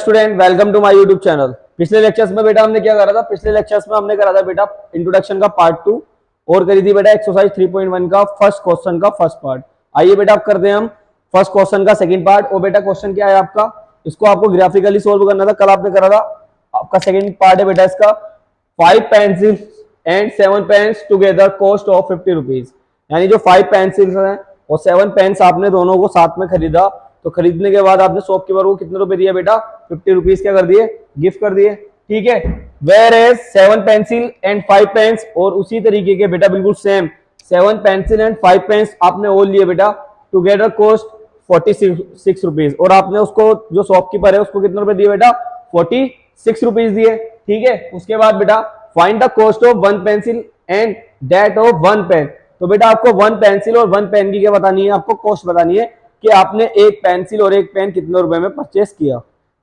Student welcome to my YouTube channel. पिछले lectures में बेटा हमने क्या करा था? पिछले लेक्चर्स में हमने करा था बेटा इंट्रोडक्शन का पार्ट 2 और करी थी बेटा एक्सरसाइज 3.1 का फर्स्ट क्वेश्चन का फर्स्ट पार्ट। आइए बेटा अब करते हैं हम फर्स्ट क्वेश्चन का सेकंड पार्ट। और बेटा क्वेश्चन क्या है आपका? इसको आपको ग्राफिकली सोल्व करना था, कल आपने करा था। आपका सेकंड पार्ट है बेटा इसका 5 pencils and 7 pens together cost of 50 rupees. यानी जो 5 पेंसिल्स हैं और 7 पेन्स आपने दोनों को साथ में खरीदा, तो खरीदने के बाद आपने शॉपकीपर को कितने रुपए दिए बेटा? 50 रुपीज क्या कर दिए? गिफ्ट कर दिए। ठीक है। Whereas 7 pencil and 5 pens, और उसी तरीके के बेटा बिल्कुल सेम 7 पेंसिल एंड 5 पेन्स आपने और लिए बेटा, टुगेदर कॉस्ट 46 रुपीज। और आपने उसको जो शॉपकीपर है उसको कितने रुपए दिए बेटा? 46 रुपीज दिए। ठीक है। उसके बाद बेटा find the cost of 1 pencil and that of 1 pen. तो बेटा आपको 1 पेंसिल और 1 पेन की क्या बतानी है? आपको कॉस्ट बतानी है कि आपने एक पेंसिल और एक पेन कितने रुपए में परचेस किया।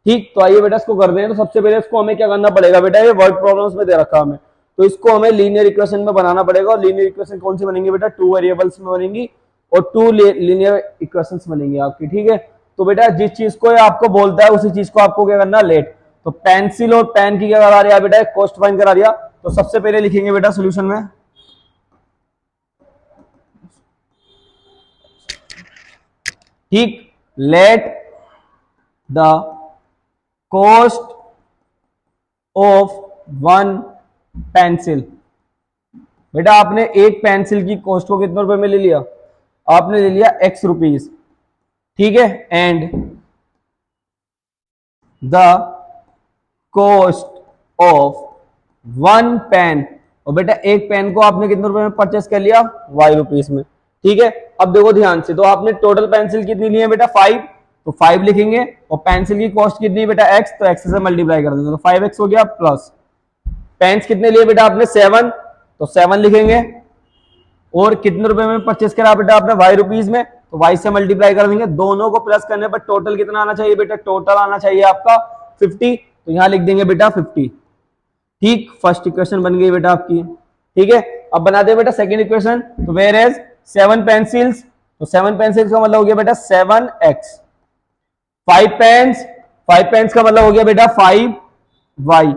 ठीक, तो आइए बेटा इसको करते हैं। तो सबसे पहले इसको हमें क्या करना पड़ेगा बेटा? ये वर्ड प्रॉब्लम्स में दे रखा हमें, तो इसको हमें लीनियर इक्वेशन में बनाना पड़ेगा। और लीनियर इक्वेशन कौन सी बनेंगी बेटा? 2 वेरिएबल्स में बनेंगी और 2 लीनियर इक्वेशंस बनेंगी आपकी। ठीक है। तो बेटा जिस चीज को आपको बोलता है उसी चीज को आपको क्या करना? लेट। तो पेंसिल और पेन की क्या करा दिया बेटा? कॉस्ट फाइंड करा दिया। तो सबसे पहले लिखेंगे बेटा सोल्यूशन में, ठीक, let the cost of 1 pencil. बेटा आपने एक पेंसिल की कॉस्ट को कितने रुपए में ले लिया? आपने ले लिया x रुपीज। ठीक है। And the cost of 1 pen, और बेटा एक पेन को आपने कितने रुपए में परचेस कर लिया? y रुपीज में। ठीक है। अब देखो ध्यान से, तो आपने टोटल पेंसिल कितनी ली है बेटा? 5। तो 5 लिखेंगे। और पेंसिल की कॉस्ट कितनी है बेटा? x, तो x से मल्टीप्लाई कर देंगे, तो 5x हो गया। प्लस पेन्स कितने लिए बेटा आपने? 7, तो 7 लिखेंगे। और कितने रुपए में परचेस करा बेटा आपने? y रुपीज में, तो y से मल्टीप्लाई कर देंगे। दोनों को प्लस करने पर टोटल कितना आना चाहिए बेटा? टोटल आना चाहिए आपका 50, तो यहां लिख देंगे बेटा 50। ठीक, फर्स्ट इक्वेशन बन गई बेटा आपकी। ठीक है। अब बनाते हैं बेटा सेकंड इक्वेशन। तो वेयर एज 7 पेंसिल्स, तो 7 पेंसिल्स का मतलब हो गया बेटा 7x। 5 पेन्स का मतलब हो गया बेटा 5y।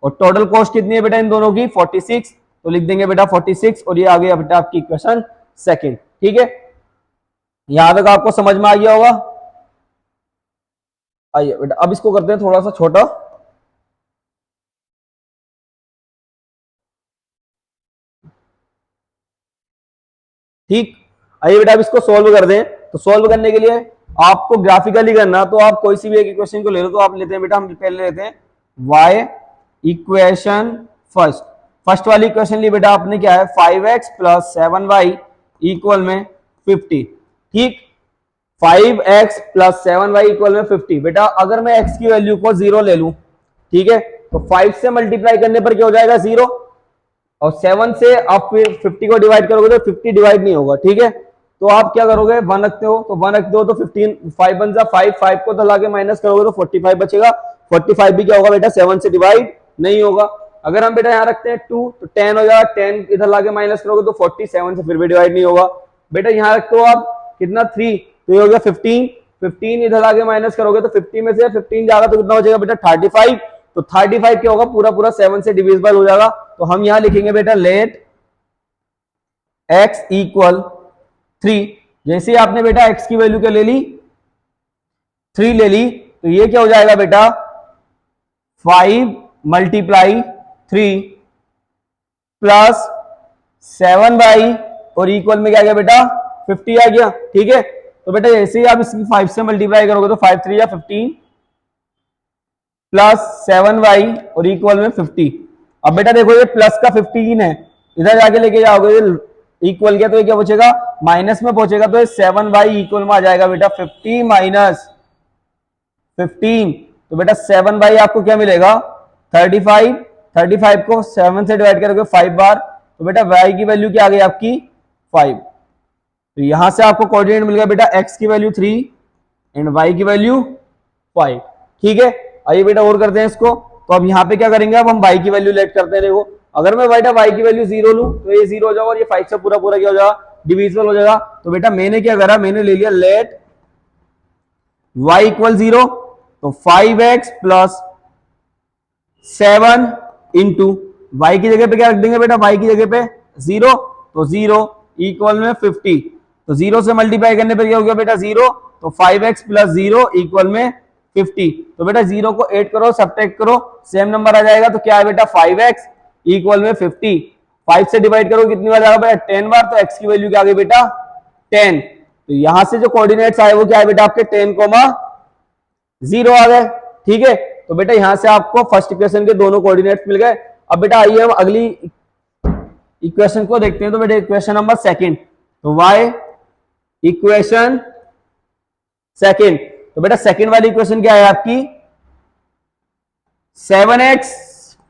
और टोटल कॉस्ट कितनी है बेटा इन दोनों की? 46, तो लिख देंगे बेटा 46। और ये आ गया बेटा आपकी इक्वेशन सेकंड। ठीक है। यहां तक आपको समझ में आ गया होगा। आइए बेटा अब इसको करते हैं थोड़ा सा छोटा। ठीक, आइए बेटा अब इसको सोल्व कर दें। तो सोल्व करने के लिए आपको ग्राफिकली करना, तो आप कोई सी भी एक इक्वेशन को ले लो। तो आप लेते हैं बेटा, हम पहले लेते हैं y इक्वेशन फर्स्ट। फर्स्ट वाली इक्वेशन ली बेटा आपने, क्या है? 5x प्लस 7y इक्वल में 50। ठीक, 5x प्लस 7y इक्वल में 50। बेटा अगर मैं x की वैल्यू को 0 ले लूं, ठीक है, तो 5 से मल्टीप्लाई करने पर क्या हो जाएगा? 0। और 7 से आप फिर 50 को डिवाइड करोगे तो 50 डिवाइड नहीं होगा। ठीक है। तो आप क्या करोगे? 1 रखते हो, तो 1 रखते हो तो 15, 5 बन जा 5, 5 को दला के माइनस करोगे तो 45 बचेगा। 45 भी क्या होगा बेटा? 7 से डिवाइड नहीं होगा। अगर हम बेटा यहाँ रखते हैं 2, तो 10 हो जाएगा। 10 इधर लाके माइनस करोगे तो 47 से फिर भी डिवाइड नहीं होगा। बेटा यहाँ रखते हो आप कितना? 3, तो ये हो गया 15। 15 इधर लाके माइनस करोगे तो 50 में से 15 जाएगा तो कितना बचेगा बेटा? 35। तो 35 क्या होगा? पूरा पूरा 7 से डिविजिबल हो जाएगा। तो हम यहां लिखेंगे बेटा लेट x इक्वल 3। जैसे ही आपने बेटा x की वैल्यू क्या ले ली? 3 ले ली, तो ये क्या हो जाएगा बेटा? 5 मल्टीप्लाई 3 प्लस 7y, और इक्वल में क्या आ गया बेटा? 50 आ गया। ठीक है। तो बेटा जैसे ही आप इसकी 5 से मल्टीप्लाई करोगे तो 5 3 या 15 प्लस 7y और इक्वल में 50। अब बेटा देखो ये प्लस का 15 है, इधर जाके लेके जाओगे इक्वल किया तो ये क्या बचेगा? माइनस में पहुंचेगा, तो ये 7y इक्वल में आ जाएगा बेटा 50 माइनस 15। तो बेटा 7y आपको क्या मिलेगा? 35। 35 को 7 से डिवाइड करोगे 5 बार, तो बेटा y की वैल्यू क्या आ गई आपकी? 5। तो यहां से आपको कोऑर्डिनेट मिल गया बेटा x की वैल्यू 3 एंड y की वैल्यू 5। ठीक है। आइए बेटा और करते हैं इसको। तो अब यहाँ पे क्या करेंगे? अब हम y की वैल्यू लेट करते हैं। देखो अगर मैं बेटा y की वैल्यू 0 लूं तो ये 0 हो जाएगा और ये 5 से पूरा पूरा क्या हो जाएगा? डिविजिबल हो जाएगा। तो बेटा मैंने क्या करा? मैंने ले लिया लेट y इक्वल 0 तो 5x प्लस 7 इंटू वाई की जगह पे क्या रख देंगे बेटा, वाई की जगह पे 0, तो 0 इक्वल में 50, तो 0 से मल्टीप्लाई करने पर क्या हो गया बेटा 0, तो 5x प्लस 0 इक्वल में 50, तो बेटा 0 को ऐड करो सब्ट्रैक्ट करो सेम नंबर आ जाएगा, तो क्या है बेटा 5x इक्वल में 50, 5 से डिवाइड करो कितनी बार जाएगा बेटा 10 बार, तो x की वैल्यू क्या आ गई बेटा 10, तो यहां से जो कोऑर्डिनेट्स आए वो क्या है बेटा आपके 10,0 आ गए। ठीक है, तो बेटा यहां से आपको फर्स्ट इक्वेशन के दोनों कोऑर्डिनेट्स मिल गए। अब बेटा आइए हम अगली इक्वेशन को देखते हैं, तो बेटा इक्वेशन नंबर सेकंड, तो y इक्वेशन सेकंड, तो बेटा सेकंड वाली इक्वेशन क्या है आपकी 7x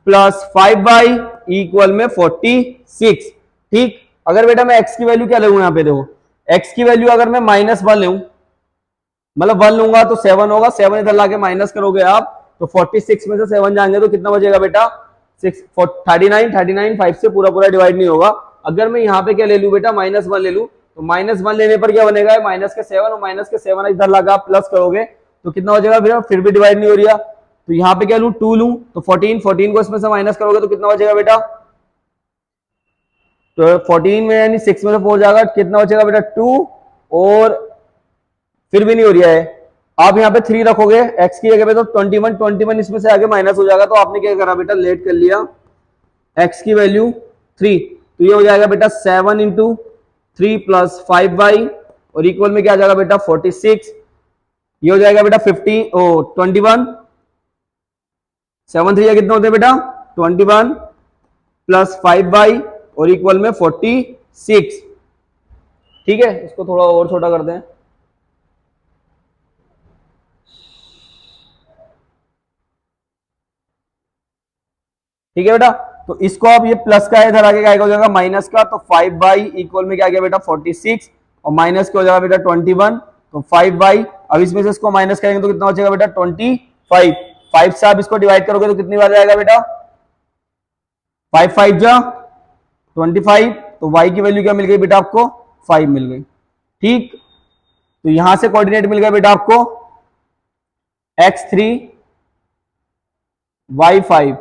प्लस 5y इक्वल में 46। ठीक, अगर बेटा मैं x की वैल्यू क्या लूंगा, यहां पे देखो x की वैल्यू अगर मैं -1 लूं, मतलब 1 लूंगा तो 7 होगा, 7 इधर लाके माइनस करोगे आप तो 46 में से 7 जाएंगे तो कितना बचेगा बेटा 39, 5 से पूरा पूरा डिवाइड नहीं होगा। अगर मैं यहाँ पे क्या ले लूं बेटा -1 ले लूं, तो -1 लेने पर क्या बनेगा माइनस के 7, और माइनस के 7 इधर लगा आप प्लस करोगे तो कितना हो जाएगा बेटा, फिर भी डिवाइड नहीं हो रहा, तो यहाँ पे क्या लूं 2 लूं, तो 14 को इसमें से माइनस करोगे तो कितना बचेगा बेटा, तो 14 में यानी 6 में से 4 जाएगा, कितना बचेगा बेटा 2, और फिर भी नहीं हो रहा है। आप यहाँ पे 3 रखोगे x की जगह पे तो 21 इसमें से आगे माइनस हो जाएगा, तो आपने क्या करा बेटा लेट कर लिया x की वैल्यू 3, तो ये हो जाएगा बेटा 7 इंटू 3 प्लस 5y और इक्वल में क्या आ जाएगा बेटा 46, ये हो जाएगा बेटा 21, 7 3 कितना होते हैं बेटा 21 प्लस 5y और इक्वल में 46। ठीक है, इसको थोड़ा और छोटा करते हैं, ठीक है बेटा, तो इसको आप ये प्लस का इधर आगे क्या हो जाएगा माइनस का, तो 5y इक्वल में क्या गया बेटा 46 और माइनस क्या हो जाएगा बेटा 21, तो 5y, अब इसमें से इसको माइनस करेंगे तो कितना बचेगा बेटा 25, 5 से आप इसको डिवाइड करोगे तो कितनी बार जाएगा बेटा 5 5 जा 25, तो y की वैल्यू क्या मिल गई बेटा आपको 5 मिल गई। ठीक, तो यहां से कोऑर्डिनेट मिल गया बेटा आपको x3 y5।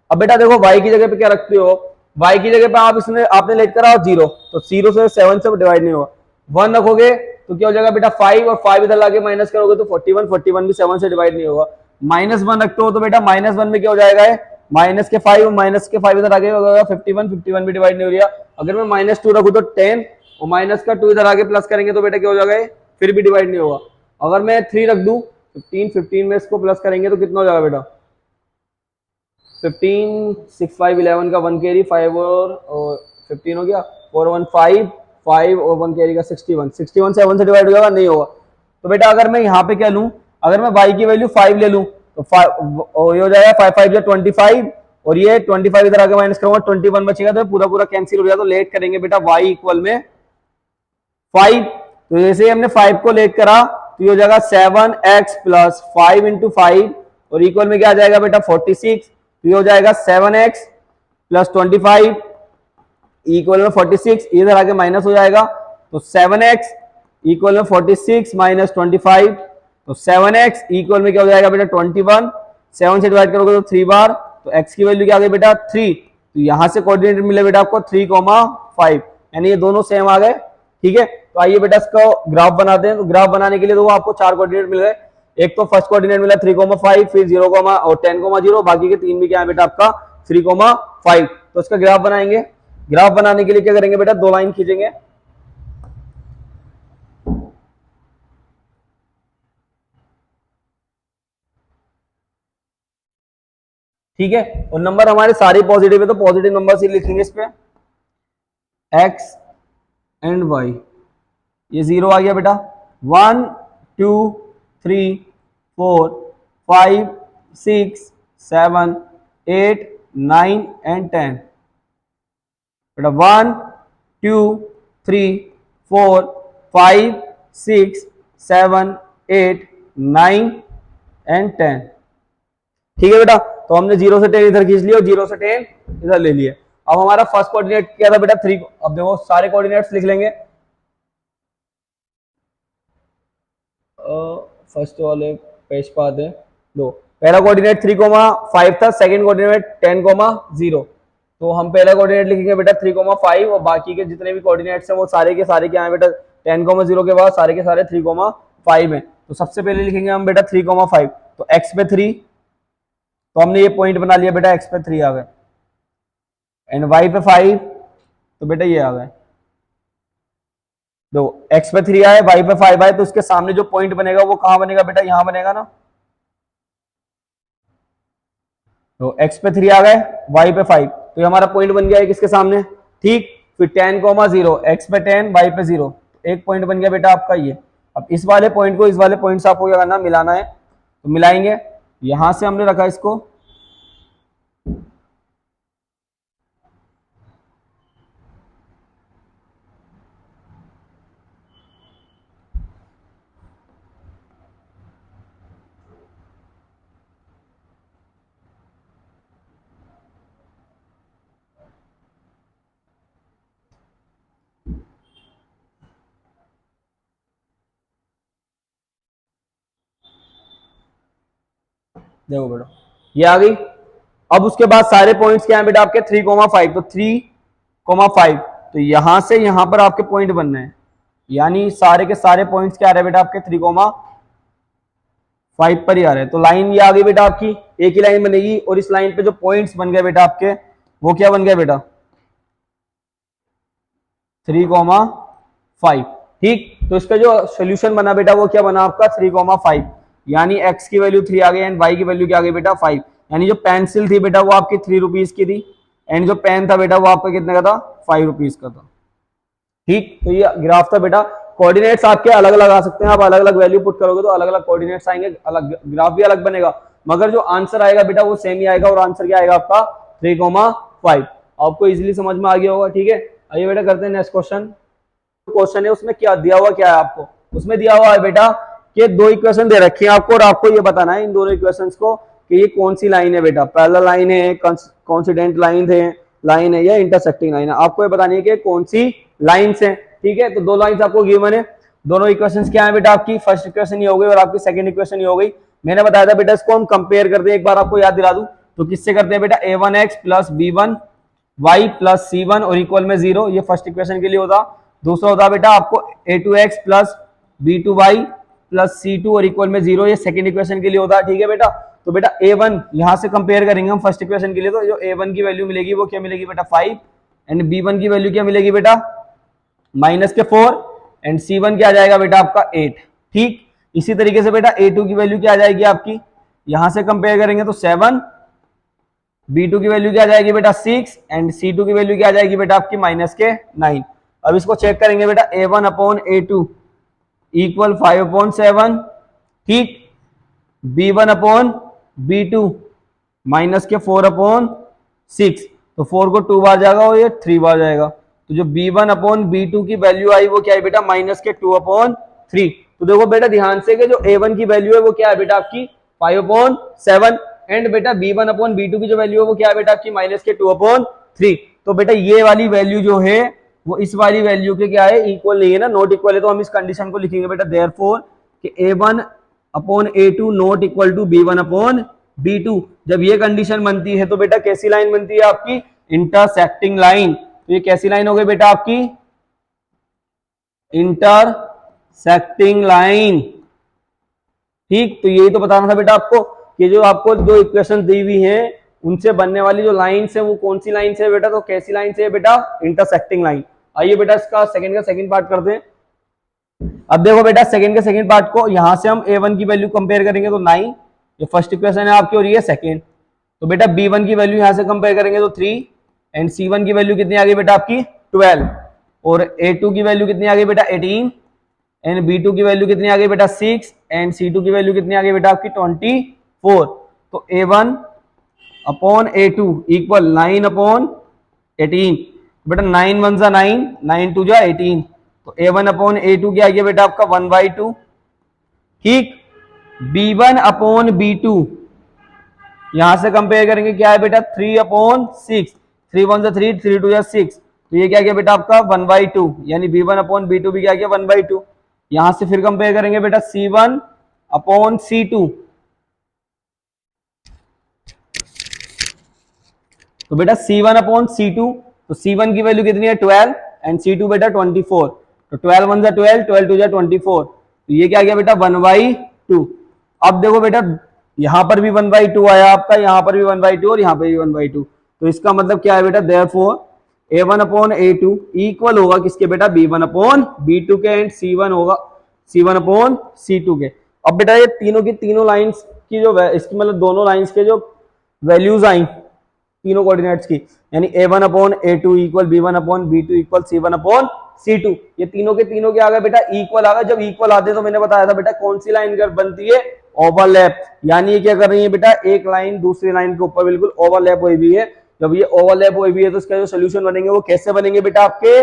अब बेटा देखो y की जगह पे क्या रखते हो, y की जगह पे आप इसमें आपने लेट करा 0, तो 0 से 7 से डिवाइड नहीं होगा, 1 रखोगे तो क्या हो जाएगा बेटा 5, और 5 इधर लाके माइनस करोगे तो 41 भी 7 से डिवाइड नहीं होगा, -1 रखते हो तो बेटा -1 में क्या हो जाएगा माइनस के 5 इधर आगे होगा 51 भी डिवाइड नहीं हो रहा। अगर मैं -2 रखूं तो 10 और माइनस का 2 इधर आगे प्लस करेंगे तो बेटा क्या हो जाएगा फिर भी डिवाइड नहीं होगा। अगर मैं 3 रख दूं 15 में इसको प्लस करेंगे तो कितना हो जाएगा बेटा 15 6 5 11 का 1 कैरी 5 और 15 हो गया 4 1 5 और 1 कैरी का 61 से 7 से डिवाइड हो जाएगा नहीं होगा। तो बेटा अगर मैं यहाँ पे क्या लूं, अगर मैं y की वैल्यू 5 ले लूं तो ये हो जाएगा 5 5 या 25 और ये 25 इधर आगे माइनस करूंगा 21 बचेगा, तो पूरा पूरा कैंसिल हो जाएगा, तो लेट करेंगे बेटा y इक्वल में 5, तो जैसे हमने 5 को लेट करा तो ये हो जाएगा 7x प्लस 5 इंटू 5 और इक्वल में क्या आ जाएगा बेटा 46, तो ये हो जाएगा 7x प्लस 25 इक्वल में 46, इधर आके माइनस हो जाएगा, तो 7x इक्वल में 46 माइनस 25, तो 7x इक्वल में क्या हो जाएगा बेटा 21, 7 से डिवाइड करोगे तो 3 बार, तो x की वैल्यू क्या आ गई बेटा 3, तो यहां से कोऑर्डिनेट मिले बेटा आपको 3,5, यानी ये दोनों सेम आ गए। ठीक है, तो आइए बेटा इसको ग्राफ बनाते हैं। तो ग्राफ बनाने के लिए तो आपको 4 कोऑर्डिनेट मिल गए, एक तो फर्स्ट कोऑर्डिनेट मिला 3,5 फिर 0, और 10,0, बाकी के 3 भी क्या है बेटा आपका 3,5। तो इसका ग्राफ बनाएंगे। ग्राफ बनाने के लिए क्या करेंगे बेटा 2 लाइन खींचेंगे, ठीक है, और नंबर हमारे सारे पॉजिटिव है तो पॉजिटिव नंबर से लिखेंगे इस पे x एंड y, ये 0 आ गया बेटा, 1 2 3 4 5 6 7 8 9 एंड 10, बेटा 1 2 3 4 5 6 7 8 9 एंड 10। ठीक है बेटा, तो हमने 0 से 10 इधर खींच लिया और 0 से 10 इधर ले लिया। अब हमारा फर्स्ट कोऑर्डिनेट क्या था बेटा 3, अब देखो सारे कोऑर्डिनेट्स लिख लेंगे। फर्स्ट वाले पेज पे आते हैं, दो, पहला कोऑर्डिनेट 3,5 था, सेकंड कोऑर्डिनेट 10,0। तो हम पहला कोऑर्डिनेट लिखेंगे बेटा 3,5 और बाकी के जितने भी कोऑर्डिनेट्स हैं वो सारे के सारे क्या है बेटा 10,0 के बाद सारे के सारे 3,5 हैं। तो सबसे पहले लिखेंगे हम बेटा 3,5, तो x पे 3, तो हमने ये पॉइंट बना लिया बेटा, x पे 3 आ गए, एंड y पे 5, तो बेटा ये आ गए। दो, x पे 3 आए, y पे 5 आए, तो उसके सामने जो पॉइंट बनेगा वो कहां बनेगा बेटा, यहां बनेगा ना। तो x पे 3 आ गए, y पे 5, तो ये हमारा पॉइंट बन गया है किसके सामने, ठीक। फिर 10,0, x पे 10, y पे 0, एक पॉइंट बन गया बेटा आपका ये। अब इस वाले पॉइंट को इस वाले पॉइंट से आपको क्या करना, मिलाना है, तो मिलाएंगे। यहां से हमने रखा इसको, देखो बेटा ये आ गई। अब उसके बाद सारे पॉइंट्स क्या है बेटा आपके 3,5, तो 3,5, तो यहां से यहां पर आपके पॉइंट बनने हैं, यानी सारे के सारे पॉइंट्स क्या आ रहे हैं बेटा आपके 3,5 पर ही आ रहे हैं। तो लाइन ये आ गई बेटा आपकी, एक ही लाइन बनेगी, और इस लाइन पे जो पॉइंट्स बन गए बेटा आपके वो क्या बन गए बेटा 3,5, ठीक। तो इसका जो सोल्यूशन बना बेटा वो क्या बना आपका 3,5, यानी x की वैल्यू 3 आ गई एंड y की वैल्यू क्या आ गई बेटा 5, यानी जो पेंसिल थी बेटा वो आपकी 3 रुपीज की थी, एंड जो पेन था बेटा वो आपका कितने का था 5 रुपीज का था, ठीक। तो ये ग्राफ था बेटा। कोऑर्डिनेट्स आपके अलग अलग आ सकते हैं, आप अलग अलग वैल्यू पुट करोगे तो अलग अलग कोऑर्डिनेट्स आएंगे, अलग ग्राफ भी अलग बनेगा, मगर जो आंसर आएगा बेटा वो सेम ही आएगा, और आंसर क्या आएगा आपका 3,5। आपको इजीली समझ में आ गया होगा, ठीक है। आइए बेटा करते हैं नेक्स्ट क्वेश्चन। क्वेश्चन है उसमें क्या दिया हुआ, क्या है आपको उसमें दिया हुआ है बेटा कि दो इक्वेशन दे रखी है आपको, और आपको ये बताना है इन दोनों इक्वेशंस को कि ये कौन सी लाइन है बेटा, पैरेलल लाइन है, कोइंसिडेंट लाइन है या इंटरसेक्टिंग लाइन है। आपको ये बतानी है कि कौन सी लाइन्स है, ठीक है। तो दो लाइन्स आपको गिवन है, दोनों इक्वेशंस क्या है बेटा आपकी, फर्स्ट इक्वेशन ये हो गई और आपकी सेकंड इक्वेशन ये हो गई। मैंने बताया था बेटा इसको हम कंपेयर करते हैं, एक बार आपको याद दिला दूं, तो किससे करते हैं बेटा a1x plus b1y plus c1 और इक्वल में 0, ये फर्स्ट इक्वेशन के लिए होता। दूसरा होता बेटा आपको a2x plus b2y plus c2 और इक्वल में 0, ये सेकंड इक्वेशन के लिए होता है, ठीक है बेटा। तो बेटा a1 यहां से कंपेयर करेंगे हम फर्स्ट इक्वेशन के लिए, तो जो a1 की वैल्यू मिलेगी वो क्या मिलेगी बेटा 5, एंड b1 की वैल्यू क्या मिलेगी बेटा -4, एंड c1 क्या आ जाएगा बेटा आपका 8, ठीक। इसी तरीके से बेटा a2 की वैल्यू क्या आ जाएगी आपकी, यहां से कंपेयर करेंगे तो 7, b2 की वैल्यू क्या आ जाएगी बेटा 6, एंड c2 की वैल्यू क्या आ जाएगी बेटा आपकी -9। अब इसको चेक करेंगे बेटा a1 अपॉन a2 इक्वल 5/7, ठीक। b1 अपॉन b2 -4/6, तो 4 को 2 बार जाएगा और ये 3 बार जाएगा, तो जो b1 अपॉन b2 की वैल्यू आई वो क्या है बेटा -2/3। तो देखो बेटा ध्यान से कि जो a1 की वैल्यू है वो क्या है बेटा आपकी 5/7, एंड बेटा b1 अपॉन b2 की जो वैल्यू है वो क्या है बेटा आपकी -2/3। तो बेटा ये वाली वैल्यू जो है वो इस वाली वैल्यू के क्या है इक्वल नहीं है ना, नॉट इक्वल है, तो हम इस कंडीशन को लिखेंगे बेटा देयरफॉर कि a1 upon a2 not equal to b1 upon b2। जब ये कंडीशन बनती है तो बेटा कैसी लाइन बनती है आपकी इंटरसेक्टिंग लाइन। तो ये कैसी लाइन हो गई बेटा आपकी इंटरसेक्टिंग लाइन, ठीक। तो यही तो बताना था बेटा आपको कि जो आपको दो इक्वेशन दी हुई है उनसे बनने वाली जो लाइन्स है वो कौन सी लाइन है बेटा, तो कैसी लाइन है बेटा इंटरसेक्टिंग लाइन। आइए बेटा इसका सेकंड का सेकंड पार्ट करते हैं। अब देखो बेटा सेकंड के सेकंड पार्ट को यहां से हम a1 की वैल्यू कंपेयर करेंगे तो 9, ये फर्स्ट इक्वेशन है आपकी और ये सेकंड। तो बेटा b1 की वैल्यू यहां से कंपेयर करेंगे तो 3, एंड c1 की वैल्यू कितनी आ गई बेटा आपकी 12, और a2 की वैल्यू कितनी आ गई बेटा 18, एंड b2 की वैल्यू कितनी आ गई बेटा 6, एंड c2 की वैल्यू कितनी आ गई बेटा आपकी 24। तो a1 अपॉन a2 इक्वल 9/18, बेटा 9 1 जा 9, 9 2 जा 18, तो a1 अपॉन a2 क्या आ गया बेटा आपका 1/2, ठीक। b1 अपॉन b2 यहां से कंपेयर करेंगे क्या है बेटा 3/6, 3 1 जा 3, 3 2 जा 6, तो ये क्या गया बेटा आपका 1/2, यानी b1 अपॉन b2 भी क्या गया 1/2। यहां से फिर कंपेयर करेंगे बेटा c1 अपॉन c2, तो बेटा C1 अपॉन C2, तो C1 की वैल्यू कितनी है 12 एंड C2 बेटा 24, तो 12 1 जा 12, 12 2 जा 24, तो ये क्या गया बेटा 1/2। अब देखो बेटा यहां पर भी 1/2 आया आपका, यहां पर भी 1/2 और यहां पर भी 1/2, तो इसका मतलब क्या है बेटा therefore A1 upon A2 equal होगा किसके बेटा B1 अपॉन B2 के, एंड C1 होगा C1 अपॉन C2 के। अब बेटा ये तीनों की तीनों लाइंस की जो इसकी मतलब दोनों लाइंस के जो वैल्यूज आई तीनों कोऑर्डिनेट्स की, यानी A1 upon A2 equal B1 upon B2 equal C1 upon C2, ये तीनों के तीनों के आ गए बेटा इक्वल आ गए। जब इक्वल आते हैं तो मैंने बताया था बेटा कौन सी लाइन बनती है ओवरलैप, यानी ये क्या कर रही है बेटा एक लाइन दूसरी लाइन के ऊपर बिल्कुल ओवरलैप हुई भी है। जब ये ओवरलैप हुई भी है तो इसका जो सोल्यूशन बनेंगे वो कैसे बनेंगे बेटा आपके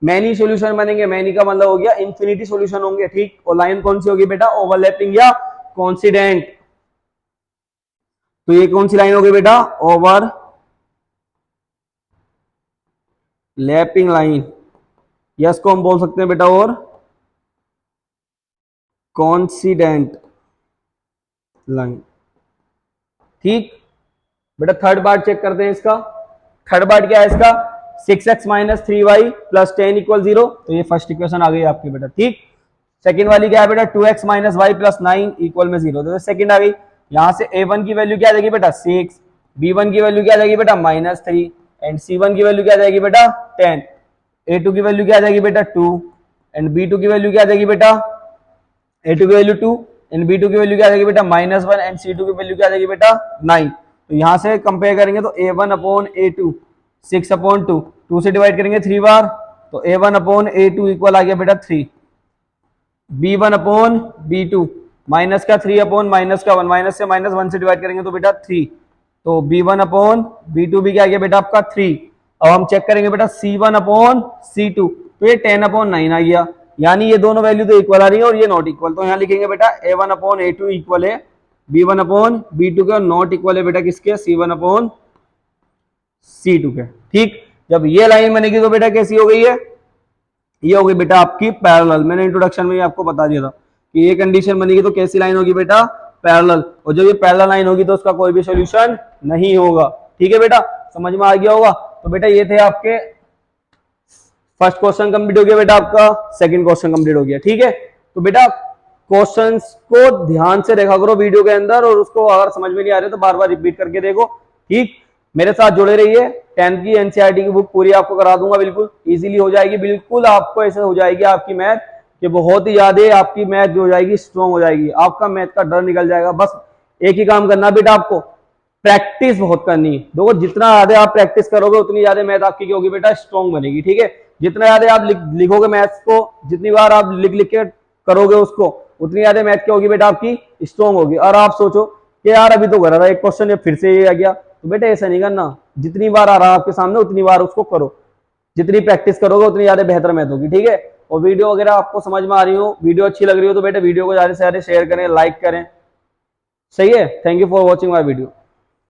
मैनी सोल्यूशन बनेंगे। मैनी का मतलब हो गया इंफिनिटी सोल्यूशन होंगे, ठीक। और लाइन कौन सी होगी बेटा ओवरलैपिंग या कॉन्सिडेंट, तो ये कौन सी लाइन होगी बेटा ओवर लैपिंग लाइन, या इसको हम बोल सकते हैं बेटा और कॉन्सिडेंट लाइन, ठीक बेटा। थर्ड पार्ट चेक करते हैं इसका। थर्ड पार्ट क्या है इसका 6x minus 3y plus 10 equal 0, तो ये फर्स्ट इक्वेशन आ गई आपकी बेटा, ठीक। सेकंड वाली क्या है बेटा 2x minus Y plus 9 equal में 0, तो सेकंड आ गई। यहां से A1 की वैल्यू क्या आ जाएगी बेटा 6, B1 की वैल्यू क्या आ जाएगी बेटा -3 एंड C1 की वैल्यू क्या आ जाएगी बेटा 10, A2 की वैल्यू क्या आ जाएगी बेटा 2 एंड B2 की वैल्यू क्या आ जाएगी बेटा A2 की वैल्यू 2 एंड B2 की वैल्यू क्या आ जाएगी बेटा -1 एंड C2 की वैल्यू क्या आ जाएगी बेटा 9। तो यहां से कंपेयर करेंगे तो A1 अपॉन A2 6 अपॉन 2, 2 से डिवाइड करेंगे 3 बार, तो A1 अपॉन A2 इक्वल आ गया बेटा 3, B1 अपॉन B2 माइनस का 3 अपॉन माइनस का 1, माइनस से -1 से डिवाइड करेंगे तो बेटा 3, तो B1 अपॉन B2 भी क्या गया बेटा आपका 3। अब हम चेक करेंगे बेटा C1 अपॉन C2, तो ये 10 अपॉन 9 आ गया, यानी ये दोनों वैल्यू तो इक्वल आ रही है और ये नॉट इक्वल, तो यहाँ लिखेंगे बेटा A1 अपॉन A2 इक्वल है B1 अपॉन B2 के और नॉट इक्वल है बेटा किसके C1 अपॉन C2 के, ठीक। जब ये लाइन बनेगी तो बेटा कैसी हो गई है, ये होगी बेटा आपकी पैरेलल। मैंने इंट्रोडक्शन में ही आपको बता दिया था कि ये कंडीशन बनेगी तो कैसी लाइन होगी बेटा पैरेलल, और जब ये पैरेलल लाइन होगी तो उसका कोई भी सॉल्यूशन नहीं होगा, ठीक है बेटा, समझ में आ गया होगा। तो बेटा ये थे आपके फर्स्ट क्वेश्चन कंप्लीट हो गया बेटा, आपका सेकंड क्वेश्चन कंप्लीट हो गया, ठीक है। तो बेटा क्वेश्चंस को ध्यान से देखा करो वीडियो के अंदर, और उसको अगर समझ में नहीं आ रहे तो बार बार रिपीट करके देखो, ठीक। मेरे साथ जुड़े रहिए, 10th की एनसीईआरटी की बुक पूरी आपको करा दूंगा, बिल्कुल इजीली हो जाएगी, बिल्कुल आपको ऐसे हो जाएगी आपकी मैथ कि बहुत ही ज्यादा आपकी मैथ जो हो जाएगी स्ट्रॉन्ग हो जाएगी, आपका मैथ का डर निकल जाएगा। बस एक ही काम करना बेटा, आपको प्रैक्टिस बहुत करनी है। देखो जितना ज्यादा आप प्रैक्टिस करोगे उतनी ज्यादा मैथ आपकी क्या होगी बेटा स्ट्रॉन्ग बनेगी, ठीक है। जितना ज्यादा आप लिखोगे मैथ्स को, जितनी बार आप लिख लिख के करोगे उसको, उतनी ज्यादा मैथ क्या होगी बेटा आपकी स्ट्रॉन्ग होगी। और आप सोचो कि यार अभी तो करा था एक क्वेश्चन फिर से ये आ गया, तो बेटा ऐसा नहीं करना, जितनी बार आ रहा है आपके सामने उतनी बार उसको करो, जितनी प्रैक्टिस करोगे उतनी ज्यादा बेहतर मैथ होगी, ठीक है। और वीडियो वगैरह आपको समझ में आ रही हो, वीडियो अच्छी लग रही हो तो बेटा वीडियो को ज्यादा से ज्यादा शेयर करें, लाइक करें, सही है। Thank you for watching my video.